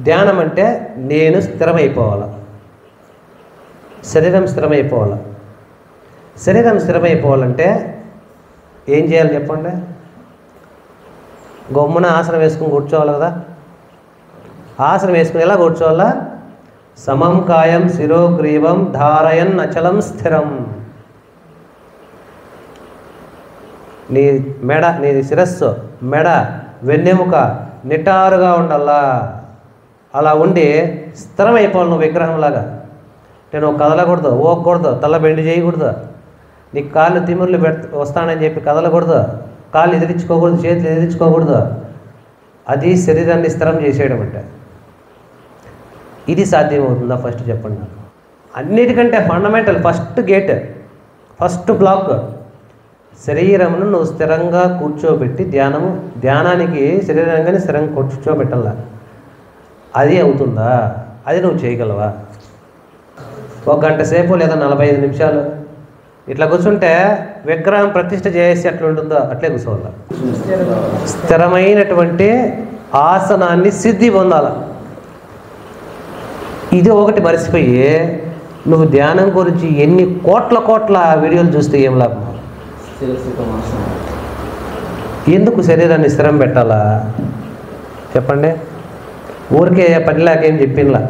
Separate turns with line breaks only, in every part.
ధ్యానం అంటే నేను స్థిరమైపోవాలి, శరీరం స్థిరమైపోవాలి. శరీరం స్థిరమైపోవాలంటే ఏం చేయాలి చెప్పండి? గమ్మున ఆసనం వేసుకుని కూర్చోవాలి కదా. ఆసనం వేసుకుని ఎలా కూర్చోవాలా? సమం కాయం శిరోగ్రీవం ధారయన్ అచలం స్థిరం. నీ మెడ, నీ శిరస్సు, మెడ, వెన్నెముక నిటారుగా ఉండాలా. అలా ఉండి స్థిరమైపోవాలి నువ్వు విగ్రహంలాగా. అంటే నువ్వు కదలకూడదు, ఓకూడదు, తల బెండి చేయకూడదు, నీకు కాళ్ళు తిమ్మిర్లు వస్తానని చెప్పి కదలకూడదు, కాళ్ళు ఎదిరించుకోకూడదు, చేతులు ఎదిరించుకోకూడదు. అది శరీరాన్ని స్థిరం చేసేయడం అంటే. ఇది సాధ్యమవుతుందా ఫస్ట్ చెప్పండి నాకు. అన్నిటికంటే fundamental first gate, first block, శరీరమును నువ్వు స్థిరంగా కూర్చోబెట్టి ధ్యానానికి శరీరంగానే స్థిరంగా కూర్చోబెట్టాల. అది అవుతుందా? అది నువ్వు చేయగలవా? 1 గంట సేపు లేదా 45 నిమిషాలు ఇట్లా కూర్చుంటే విగ్రహం ప్రతిష్ఠ చేసి ఎట్లా ఉంటుందో అట్లే కూర్చోవాలి. స్థిరమైనటువంటి ఆసనాన్ని సిద్ధి పొందాల. ఇది ఒకటి మర్చిపోయి నువ్వు ధ్యానం గురించి ఎన్ని కోట్ల వీడియోలు చూస్తే ఏం లాభం? ఎందుకు శరీరాన్ని స్థిరం పెట్టాలా చెప్పండి? ఊరికే పనిలాకేం చెప్పింలా.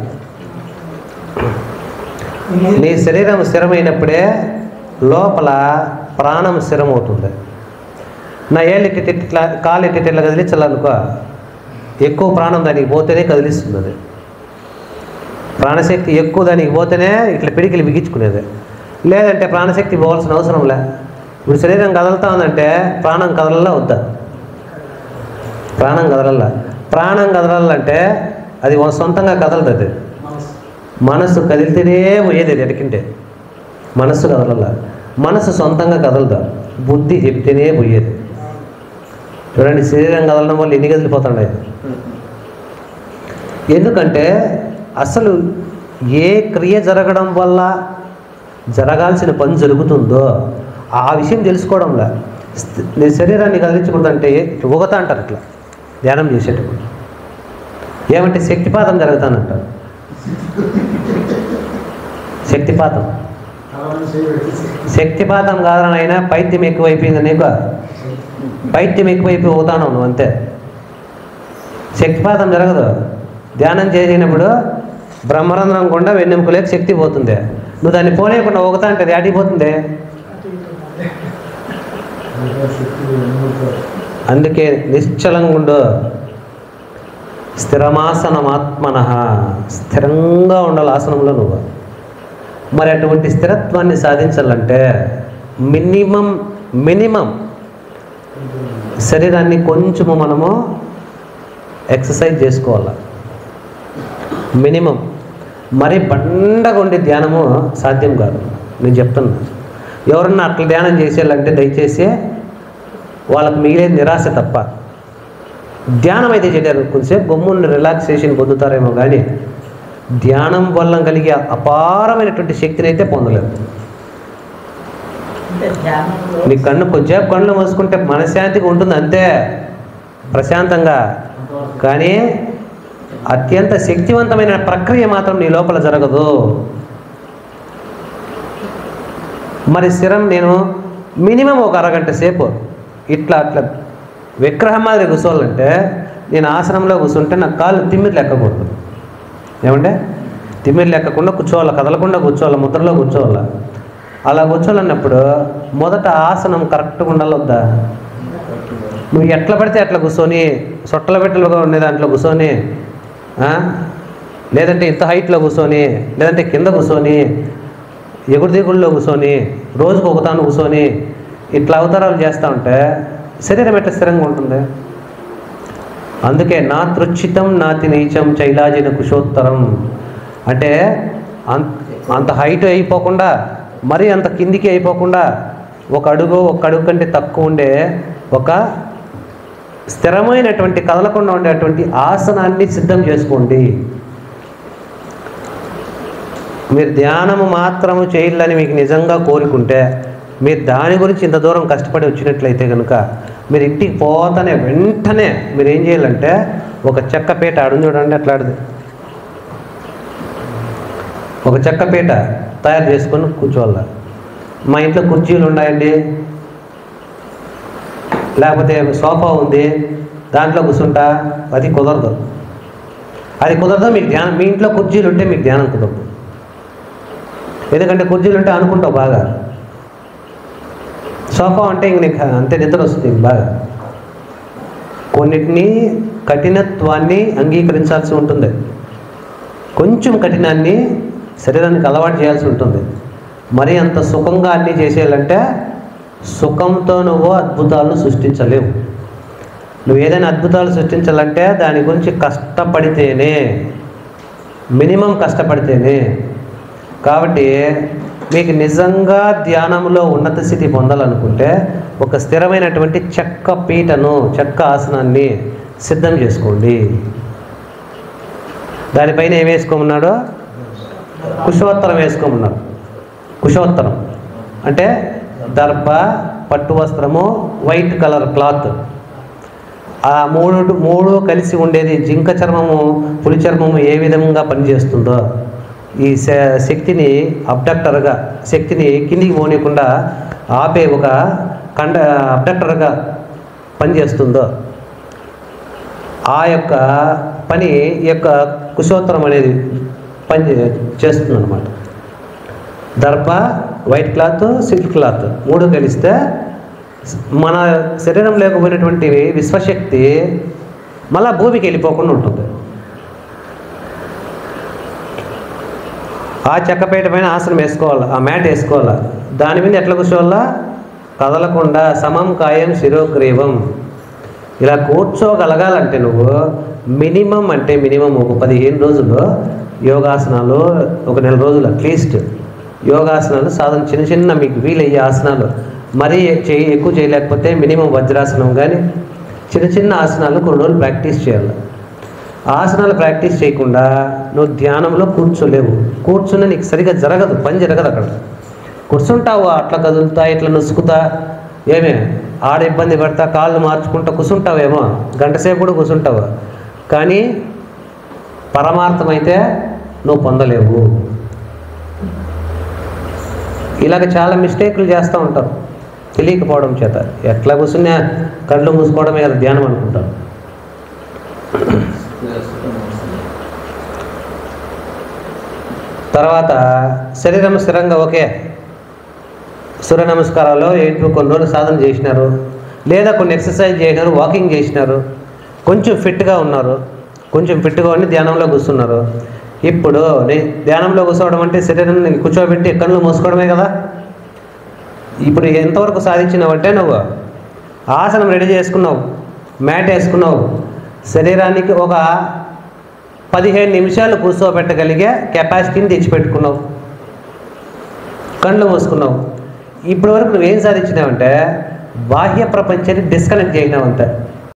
నీ శరీరం స్థిరమైనప్పుడే లోపల ప్రాణం స్థిరమవుతుంది. నా ఏళ్ళు ఇట్లా కాలు ఇట్లా కదిలించాలనుకో, ఎక్కువ ప్రాణం దానికి పోతేనే కదిలిస్తుంది. అది ప్రాణశక్తి ఎక్కువ దానికి పోతేనే ఇట్లా పిడికిలు బిగించుకునేది. లేదంటే ప్రాణశక్తి పోవాల్సిన అవసరం లే. ఇప్పుడు శరీరం కదులుతా ఉందంటే ప్రాణం కదలలా వద్దా? ప్రాణం కదలలా. ప్రాణం కదలాలంటే అది సొంతంగా కదలదు. అది మనస్సు కదిలితేనే పోయేది. అది ఎడకింటే మనస్సు కదలలా. మనస్సు సొంతంగా కదలదు, బుద్ధి చెప్తేనే పోయేది. చూడండి, శరీరం కదలడం వల్ల ఎన్ని కదిలిపోతున్నాయి. ఎందుకంటే అసలు ఏ క్రియ జరగడం వల్ల జరగాల్సిన పని జరుగుతుందో ఆ విషయం తెలుసుకోవడంలా. నీ శరీరాన్ని కదిలించకూడదంటే ఊగతా అంటారు ఇట్లా ధ్యానం చేసేటప్పుడు. ఏమంటే శక్తిపాతం జరుగుతానంటారు. శక్తిపాతం కాదనైనా పైత్యం ఎక్కువైపోయింది నీకు. పైత్యం ఎక్కువైపోయి ఊగుతాను నువ్వు అంతే. శక్తిపాతం జరగదు. ధ్యానం చేసినప్పుడు బ్రహ్మరంధ్రం గుండా వెన్నెముకలేక శక్తి పోతుంది. నువ్వు దాన్ని పోలేకుండా ఊగుతా అంటే అది ఆటిపోతుంది. అందుకే నిశ్చలంగా ఉండు. స్థిరమాసనమాత్మన, స్థిరంగా ఉండాలి ఆసనంలో నువ్వు. మరి అటువంటి స్థిరత్వాన్ని సాధించాలంటే మినిమం శరీరాన్ని కొంచెము మనము ఎక్సర్సైజ్ చేసుకోవాలి. మినిమం. మరి బండగా ఉండే ధ్యానము సాధ్యం కాదు. నేను చెప్తున్నా, ఎవరన్నా అట్లా ధ్యానం చేసేయాలంటే దయచేసి వాళ్ళకు మిగిలేది నిరాశ తప్ప. ధ్యానం అయితే చేయలేరు, కొంచెంసేపు గమ్మున్న రిలాక్సేషన్ పొందుతారేమో కానీ ధ్యానం వల్ల కలిగే అపారమైనటువంటి శక్తిని అయితే పొందలేరు. నీ కొంచెంసేపు కళ్ళు మూసుకుంటే మనశ్శాంతిగా ఉంటుంది అంతే, ప్రశాంతంగా. కానీ అత్యంత శక్తివంతమైన ప్రక్రియ మాత్రం నీ లోపల జరగదు. మరి స్థిరం నేను మినిమం 1 అరగంట సేపు ఇట్లా విగ్రహం మాదిరి కూర్చోవాలంటే నేను ఆసనంలో కూర్చుంటే నాకు కాళ్ళు తిమ్మిర్లు ఎక్కకూడదు. ఏమంటే తిమ్మిర్లు ఎక్కకుండా కూర్చోవాలి, కదలకుండా కూర్చోవాలి, ముద్రలో కూర్చోవాలి. అలా కూర్చోవాలన్నప్పుడు మొదట ఆసనం కరెక్ట్గా ఉండాలొద్దా? నువ్వు ఎట్లా పడితే అట్లా కూర్చొని సొట్టల పెట్టలుగా ఉండే దాంట్లో కూర్చొని, లేదంటే ఇంత హైట్లో కూర్చొని, లేదంటే కింద కూర్చొని, ఎగుడు దిగుడులో కూర్చొని, రోజుకు ఒకతాను కూర్చొని ఇట్లా అవతారాలు చేస్తూ ఉంటే శరీరం ఎట్లా స్థిరంగా ఉంటుంది? అందుకే నా తృచ్చితం నాతి నీచం చైలాజిన కుశోత్తరం అంటే అంత హైట్ అయిపోకుండా, మరీ అంత కిందికి అయిపోకుండా, ఒక అడుగు కంటే తక్కువ ఉండే ఒక స్థిరమైనటువంటి కదలకుండా ఉండేటువంటి ఆసనాన్ని సిద్ధం చేసుకోండి. మీరు ధ్యానము మాత్రము చేయాలని మీకు నిజంగా కోరుకుంటే, మీరు దాని గురించి ఇంత దూరం కష్టపడి వచ్చినట్లయితే కనుక మీరు ఇంటికి పోతానే వెంటనే మీరు ఏం చేయాలంటే ఒక చెక్క పీట అడుగు చూడండి, అట్లాంటిది ఒక చెక్క పీట తయారు చేసుకొని కూర్చోవాలి. మా ఇంట్లో కుర్చీలు ఉన్నాయండి, లేకపోతే సోఫా ఉంది, దాంట్లో కూర్చుంటా, అది కుదరదు. మీకు ధ్యానం, మీ ఇంట్లో కుర్చీలు ఉంటే మీకు ధ్యానం కుదరదు. ఎందుకంటే కుర్చీలు ఉంటే అనుకుంటావు బాగా, సోఫా అంటే ఇంక నీకు అంతే నిద్ర వస్తుంది బాగా. కొన్నిటిని కఠినత్వాన్ని అంగీకరించాల్సి ఉంటుంది, కొంచెం కఠినాన్ని శరీరానికి అలవాటు చేయాల్సి ఉంటుంది. మరి అంత సుఖంగా అన్నీ చేసేయాలంటే సుఖంతో నువ్వు అద్భుతాలను సృష్టించలేవు. నువ్వు ఏదైనా అద్భుతాలు సృష్టించాలంటే దాని గురించి కష్టపడితేనే, మినిమం కష్టపడితేనే. కాబట్టి మీకు నిజంగా ధ్యానంలో ఉన్నత స్థితి పొందాలనుకుంటే ఒక స్థిరమైనటువంటి చెక్క పీటను, చెక్క ఆసనాన్ని సిద్ధం చేసుకోండి. దానిపైన ఏం వేసుకోమన్నాడు? కుశోత్తరం వేసుకోమన్నాడు. కుశోత్తరం అంటే దర్భ, పట్టు వస్త్రము, వైట్ కలర్ క్లాత్, ఆ మూడు కలిసి ఉండేది. జింక చర్మము, పులి చర్మము ఏ విధంగా పనిచేస్తుందో, ఈ శక్తిని అబ్డక్టర్గా, శక్తిని కిందికి పోనీయకుండా ఆపే ఒక అబ్డక్టర్గా పనిచేస్తుందో, ఆ యొక్క పని ఈ యొక్క కుశోత్తరం అనేది పని చేస్తుంది అన్నమాట. దర్భ, వైట్ క్లాత్, సిల్క్ క్లాత్ మూడు కలిస్తే మన శరీరం లేకపోయినటువంటి విశ్వశక్తి మళ్ళా భూమికి వెళ్ళిపోకుండా ఉంటుంది. ఆ చెక్కపేట పైన ఆసనం వేసుకోవాలి, ఆ మ్యాట్ వేసుకోవాలి. దాని మీద ఎట్లా కూర్చోవాలా? కదలకుండా సమం కాయం శిరోగ్రీవం. ఇలా కూర్చోగలగాలంటే నువ్వు మినిమం ఒక 15 రోజులు యోగాసనాలు, ఒక 1 నెల రోజులు అట్లీస్ట్ యోగాసనాలు సాధన, చిన్న మీకు వీలయ్యే ఆసనాలు, మరీ ఎక్కువ చేయలేకపోతే మినిమం వజ్రాసనం కానీ చిన్న ఆసనాలు కొన్ని రోజులు ప్రాక్టీస్ చేయాలి. ఆసనాలు ప్రాక్టీస్ చేయకుండా నువ్వు ధ్యానంలో కూర్చోలేవు. కూర్చున్న నీకు సరిగా జరగదు, పని జరగదు. అక్కడ కూర్చుంటావు, అట్లా కదులుతా, ఇట్లా నుసుకుతా, ఏమే ఆడ ఇబ్బంది పడతా, కాళ్ళు మార్చుకుంటా కూర్చుంటావేమో, గంట సేపు కూడా కూర్చుంటావు. కానీ పరమార్థమైతే నువ్వు పొందలేవు. ఇలాగ చాలా మిస్టేక్లు చేస్తూ ఉంటారు తెలియకపోవడం చేత. ఎట్లా కూర్చున్నా కళ్ళు మూసుకోవడమే కదా ధ్యానం అనుకుంటారు. తర్వాత శరీరం స్థిరంగా ఓకే, సూర్య నమస్కారాల్లో ఏంటో కొన్ని రోజులు సాధన చేసినారు, లేదా కొన్ని ఎక్సర్సైజ్ చేసినారు, వాకింగ్ చేసినారు, కొంచెం ఫిట్గా ఉన్నారు, కొంచెం ఫిట్గా ఉండి ధ్యానంలో కూర్చున్నారు. ఇప్పుడు ధ్యానంలో కూర్చోవడం అంటే శరీరాన్ని కూర్చోబెట్టి కళ్ళు మూసుకోవడమే కదా. ఇప్పుడు ఎంతవరకు సాధించినావంటే నువ్వు ఆసనం రెడీ చేసుకున్నావు, మ్యాట్ వేసుకున్నావు, శరీరానికి ఒక 15 నిమిషాలు కూర్చోబెట్టగలిగే కెపాసిటీని తెచ్చిపెట్టుకున్నావు, కళ్ళు మూసుకున్నావు. ఇప్పటి వరకు నువ్వేం సాధించినావంటే బాహ్య ప్రపంచాన్ని డిస్కనెక్ట్ చేసినావు అంతే.